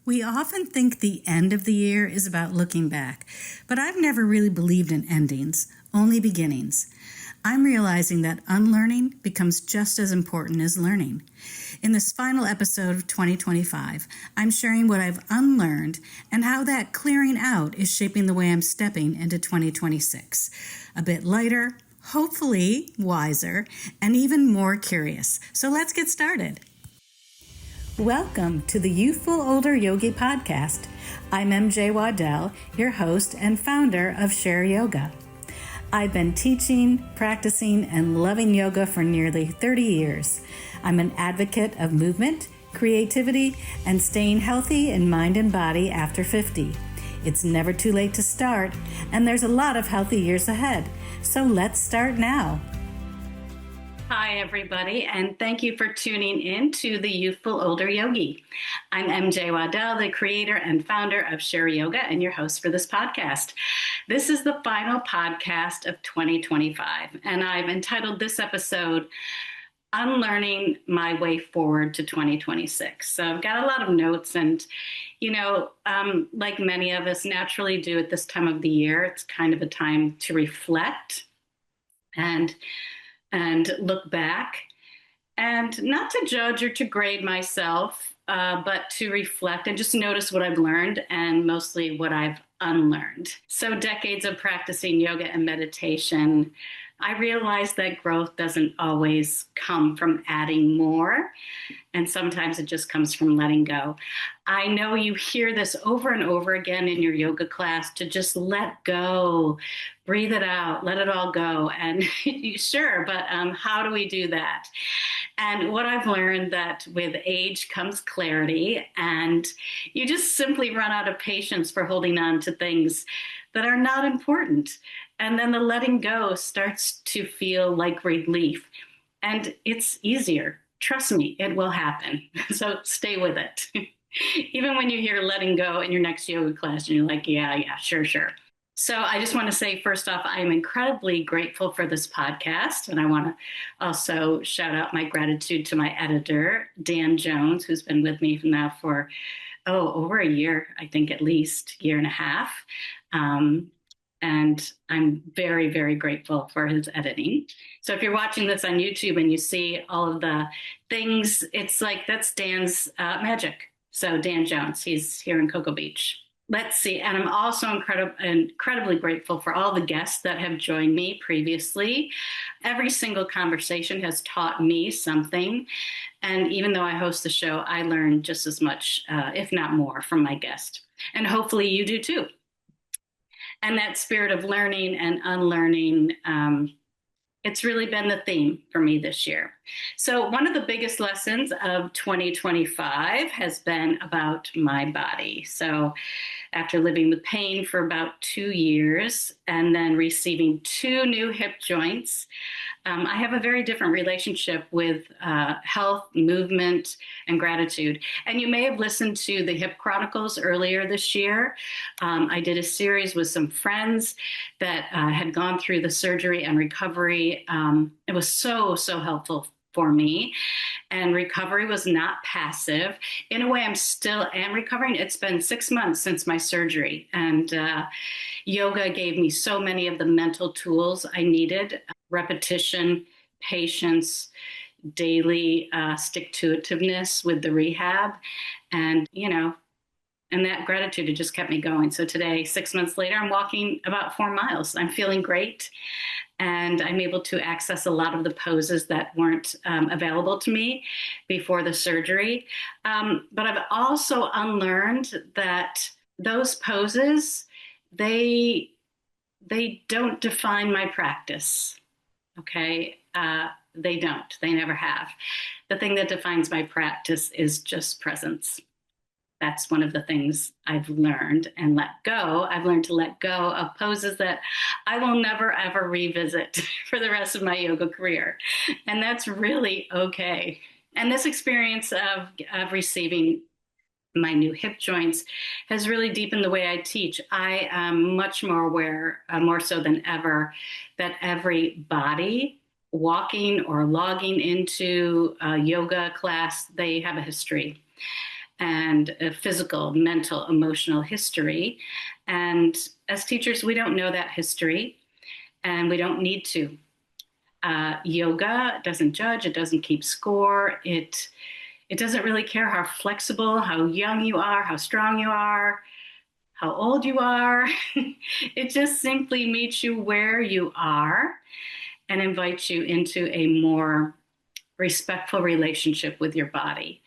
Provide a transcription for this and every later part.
We often think the end of the year is about looking back, but I've never really believed in endings, only beginnings. I'm realizing that unlearning becomes just as important as learning. In this final episode of 2025, I'm sharing what I've unlearned and how that clearing out is shaping the way I'm stepping into 2026. A bit lighter, hopefully wiser, and even more curious. So let's get started. Welcome to the Youthful Older Yogi podcast. I'm MJ Waddell, your host and founder of Share Yoga. I've been teaching, practicing, and loving yoga for nearly 30 years. I'm an advocate of movement, creativity, and staying healthy in mind and body after 50. It's never too late to start, and there's a lot of healthy years ahead. So let's start now. Hi, everybody, and thank you for tuning in to the Youthful Older Yogi. I'm MJ Waddell, the creator and founder of Share Yoga, and your host for this podcast. This is the final podcast of 2025, and I've entitled this episode, Unlearning My Way Forward to 2026. So I've got a lot of notes, and, like many of us naturally do at this time of the year, it's kind of a time to reflect and look back, and not to judge or to grade myself, but to reflect and just notice what I've learned and mostly what I've unlearned. So decades of practicing yoga and meditation, I realized that growth doesn't always come from adding more, and sometimes it just comes from letting go. I know you hear this over and over again in your yoga class, to just let go, breathe it out, let it all go. And sure, but how do we do that? And what I've learned that with age comes clarity, and you just simply run out of patience for holding on to things that are not important. And then the letting go starts to feel like relief. And it's easier. Trust me, it will happen. So stay with it. Even when you hear letting go in your next yoga class, and you're like, yeah, sure. So I just want to say, first off, I am incredibly grateful for this podcast. And I want to also shout out my gratitude to my editor, Dan Jones, who's been with me now for, over a year, I think at least, year and a half. And I'm very, very grateful for his editing. So if you're watching this on YouTube and you see all of the things, it's like that's Dan's magic. So Dan Jones, he's here in Cocoa Beach. Let's see. And I'm also incredibly grateful for all the guests that have joined me previously. Every single conversation has taught me something. And even though I host the show, I learn just as much, if not more, from my guest. And hopefully you do too. And that spirit of learning and unlearning, it's really been the theme for me this year. So one of the biggest lessons of 2025 has been about my body. So after living with pain for about 2 years and then receiving 2 new hip joints, I have a very different relationship with health, movement, and gratitude. And you may have listened to the Hip Chronicles earlier this year. I did a series with some friends that had gone through the surgery and recovery. It was so helpful for me. And recovery was not passive. In a way, I still am recovering. It's been 6 months since my surgery. And yoga gave me so many of the mental tools I needed: repetition, patience, daily stick-to-itiveness with the rehab. And, and that gratitude, it just kept me going. So today, 6 months later, I'm walking about 4 miles. I'm feeling great. And I'm able to access a lot of the poses that weren't available to me before the surgery. But I've also unlearned that those poses, they don't define my practice. Okay? They don't. They never have. The thing that defines my practice is just presence. That's one of the things I've learned and let go. I've learned to let go of poses that I will never, ever revisit for the rest of my yoga career. And that's really okay. And this experience of receiving my new hip joints has really deepened the way I teach. I am much more aware, more so than ever, that every body walking or logging into a yoga class, they have a history. and a physical, mental, emotional history. And as teachers, we don't know that history and we don't need to. Yoga doesn't judge, it doesn't keep score. It doesn't really care how flexible, how young you are, how strong you are, how old you are. It just simply meets you where you are and invites you into a more respectful relationship with your body.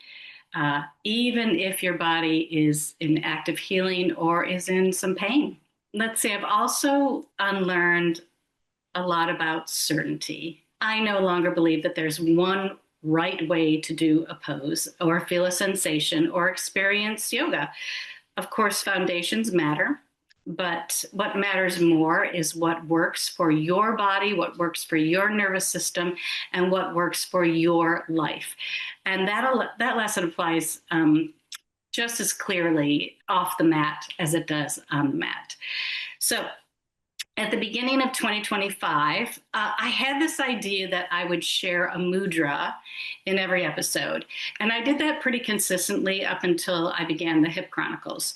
Even if your body is in active healing or is in some pain. Let's see, I've also unlearned a lot about certainty. I no longer believe that there's one right way to do a pose or feel a sensation or experience yoga. Of course, foundations matter, but what matters more is what works for your body, what works for your nervous system, and what works for your life. And that lesson applies just as clearly off the mat as it does on the mat. So at the beginning of 2025, I had this idea that I would share a mudra in every episode. And I did that pretty consistently up until I began the Hip Chronicles.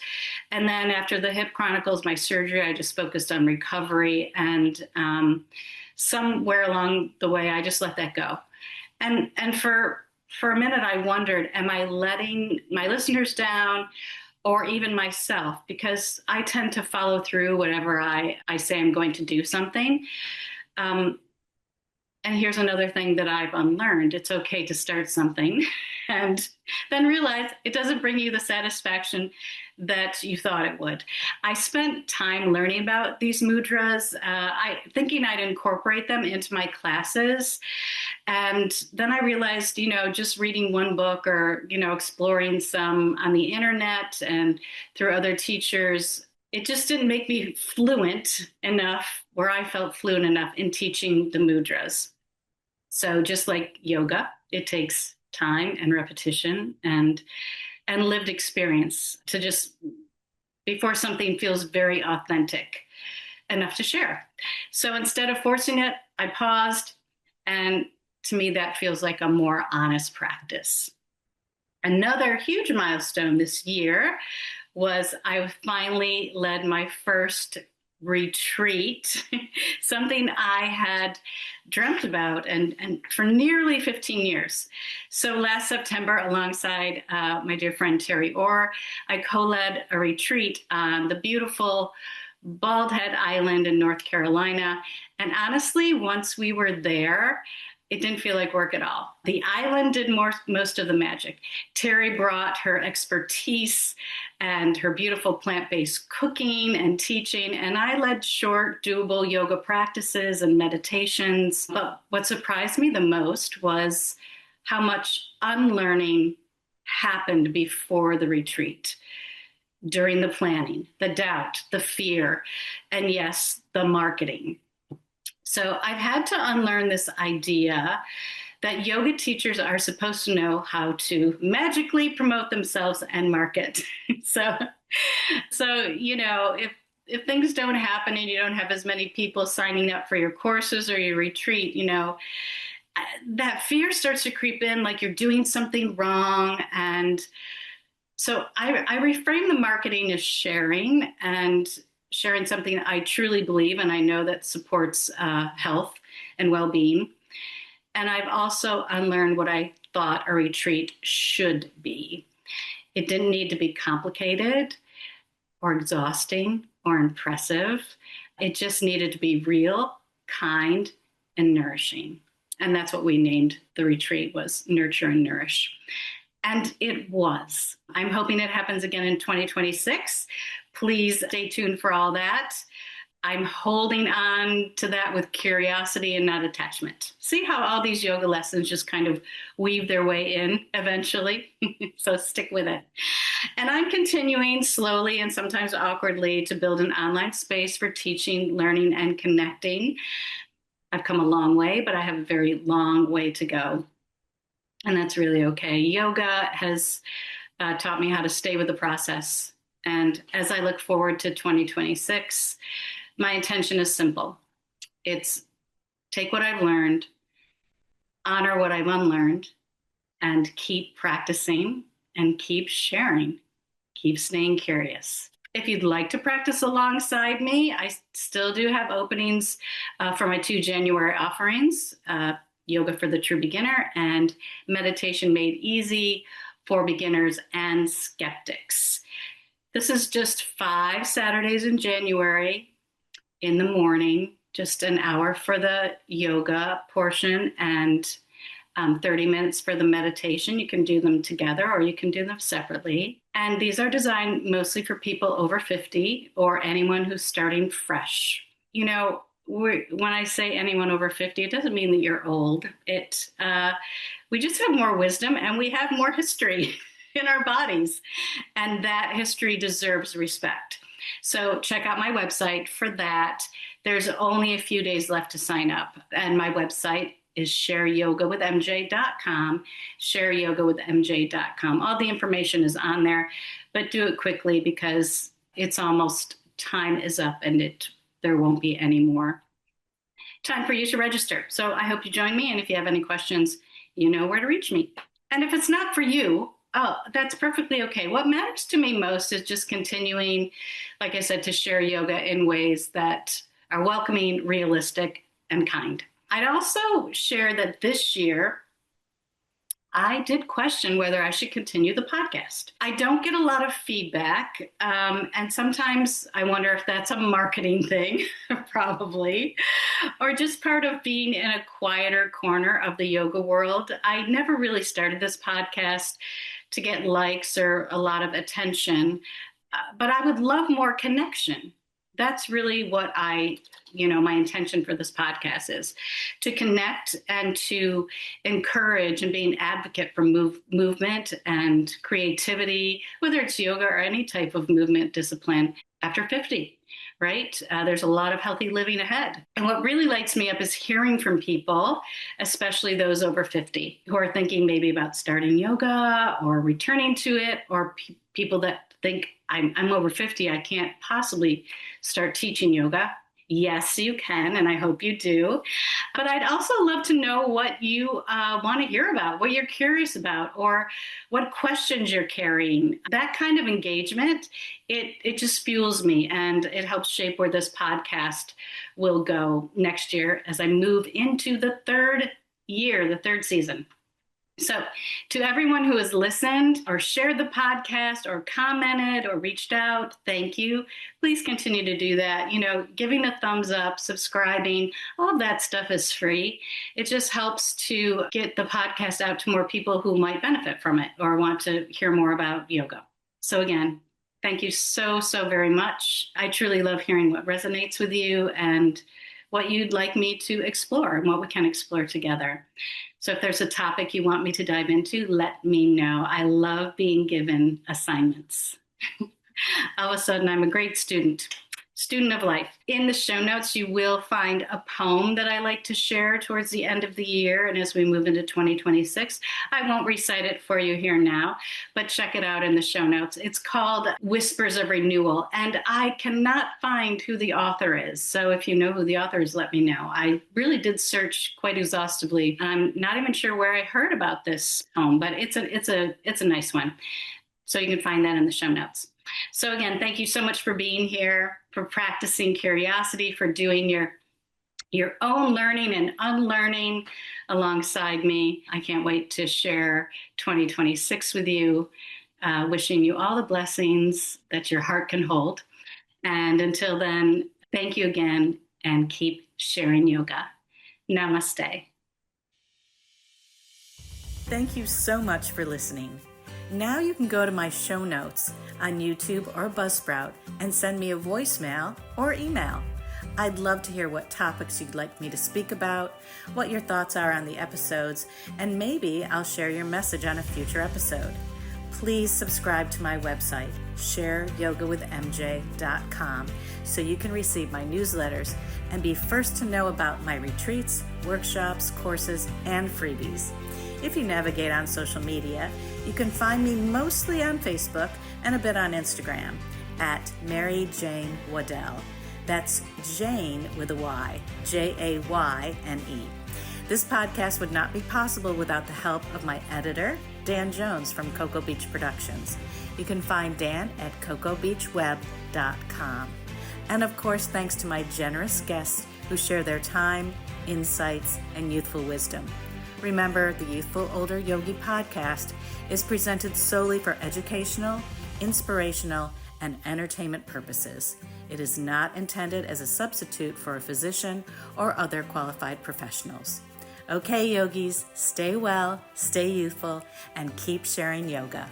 And then after the Hip Chronicles, my surgery, I just focused on recovery. And somewhere along the way, I just let that go. And for a minute, I wondered, am I letting my listeners down? Or even myself, because I tend to follow through whenever I say I'm going to do something. And here's another thing that I've unlearned. It's okay to start something and then realize it doesn't bring you the satisfaction that you thought it would. I spent time learning about these mudras, thinking I'd incorporate them into my classes. And then I realized, just reading one book or, exploring some on the internet and through other teachers, it just didn't make me fluent enough where I felt fluent enough in teaching the mudras. So just like yoga, it takes time and repetition and lived experience to just before something feels very authentic enough to share. So instead of forcing it, I paused, and to me that feels like a more honest practice. Another huge milestone this year was I finally led my first retreat, something I had dreamt about and for nearly 15 years. So last September, alongside my dear friend Terry Orr, I co-led a retreat on the beautiful Bald Head Island in North Carolina. And honestly, once we were there, it didn't feel like work at all. The island did most of the magic. Terry brought her expertise and her beautiful plant-based cooking and teaching, and I led short, doable yoga practices and meditations. But what surprised me the most was how much unlearning happened before the retreat, during the planning, the doubt, the fear, and yes, the marketing. So I've had to unlearn this idea that yoga teachers are supposed to know how to magically promote themselves and market. So if things don't happen and you don't have as many people signing up for your courses or your retreat, that fear starts to creep in, like you're doing something wrong. And so I reframe the marketing as sharing and sharing something that I truly believe and I know that supports health and well-being. And I've also unlearned what I thought a retreat should be. It didn't need to be complicated or exhausting or impressive. It just needed to be real, kind, and nourishing. And that's what we named the retreat, was Nurture and Nourish. And it was. I'm hoping it happens again in 2026. Please stay tuned for all that. I'm holding on to that with curiosity and not attachment. See how all these yoga lessons just kind of weave their way in eventually? So stick with it. And I'm continuing slowly and sometimes awkwardly to build an online space for teaching, learning, and connecting. I've come a long way, but I have a very long way to go. And that's really okay. Yoga has taught me how to stay with the process. And as I look forward to 2026, my intention is simple. It's take what I've learned, honor what I've unlearned, and keep practicing and keep sharing. Keep staying curious. If you'd like to practice alongside me, I still do have openings for my 2 January offerings, Yoga for the True Beginner and Meditation Made Easy for Beginners and Skeptics. This is just 5 Saturdays in January in the morning, just an hour for the yoga portion and 30 minutes for the meditation. You can do them together or you can do them separately. And these are designed mostly for people over 50 or anyone who's starting fresh. You know, when I say anyone over 50, it doesn't mean that you're old. We just have more wisdom and we have more history in our bodies. And that history deserves respect. So check out my website for that. There's only a few days left to sign up. And my website is shareyogawithmj.com, shareyogawithmj.com. All the information is on there, but do it quickly because it's almost time is up and there won't be any more time for you to register. So I hope you join me. And if you have any questions, you know where to reach me. And if it's not for you, that's perfectly okay. What matters to me most is just continuing, like I said, to share yoga in ways that are welcoming, realistic, and kind. I'd also share that this year, I did question whether I should continue the podcast. I don't get a lot of feedback, and sometimes I wonder if that's a marketing thing, probably, or just part of being in a quieter corner of the yoga world. I never really started this podcast to get likes or a lot of attention, but I would love more connection. That's really what my intention for this podcast is to connect and to encourage and be an advocate for movement and creativity, whether it's yoga or any type of movement discipline after 50, right? There's a lot of healthy living ahead. And what really lights me up is hearing from people, especially those over 50 who are thinking maybe about starting yoga or returning to it, or people that think I'm over 50, I can't possibly start teaching yoga. Yes, you can, and I hope you do. But I'd also love to know what you want to hear about, what you're curious about, or what questions you're carrying. That kind of engagement, it just fuels me, and it helps shape where this podcast will go next year as I move into the third season. So to everyone who has listened or shared the podcast or commented or reached out, thank you. Please continue to do that. Giving a thumbs up, subscribing, all of that stuff is free. It just helps to get the podcast out to more people who might benefit from it or want to hear more about yoga. So again, thank you so, so very much. I truly love hearing what resonates with you and what you'd like me to explore and what we can explore together. So if there's a topic you want me to dive into, let me know. I love being given assignments. All of a sudden, I'm a great student of life. In the show notes, you will find a poem that I like to share towards the end of the year. And as we move into 2026, I won't recite it for you here now, but check it out in the show notes. It's called Whispers of Renewal, and I cannot find who the author is. So if you know who the author is, let me know. I really did search quite exhaustively. I'm not even sure where I heard about this poem, but it's a nice one. So you can find that in the show notes. So again, thank you so much for being here, for practicing curiosity, for doing your own learning and unlearning alongside me. I can't wait to share 2026 with you. Wishing you all the blessings that your heart can hold. And until then, thank you again and keep sharing yoga. Namaste. Thank you so much for listening. Now you can go to my show notes on YouTube or Buzzsprout and send me a voicemail or email. I'd love to hear what topics you'd like me to speak about, what your thoughts are on the episodes, and maybe I'll share your message on a future episode. Please subscribe to my website, shareyogawithmj.com, so you can receive my newsletters and be first to know about my retreats, workshops, courses, and freebies. If you navigate on social media, you can find me mostly on Facebook and a bit on Instagram at Mary Jane Waddell. That's Jane with a Y, Jayne. This podcast would not be possible without the help of my editor, Dan Jones from Cocoa Beach Productions. You can find Dan at cocoabeachweb.com. And of course, thanks to my generous guests who share their time, insights, and youthful wisdom. Remember, the Youthful Older Yogi podcast is presented solely for educational, inspirational, and entertainment purposes. It is not intended as a substitute for a physician or other qualified professionals. Okay, yogis, stay well, stay youthful, and keep sharing yoga.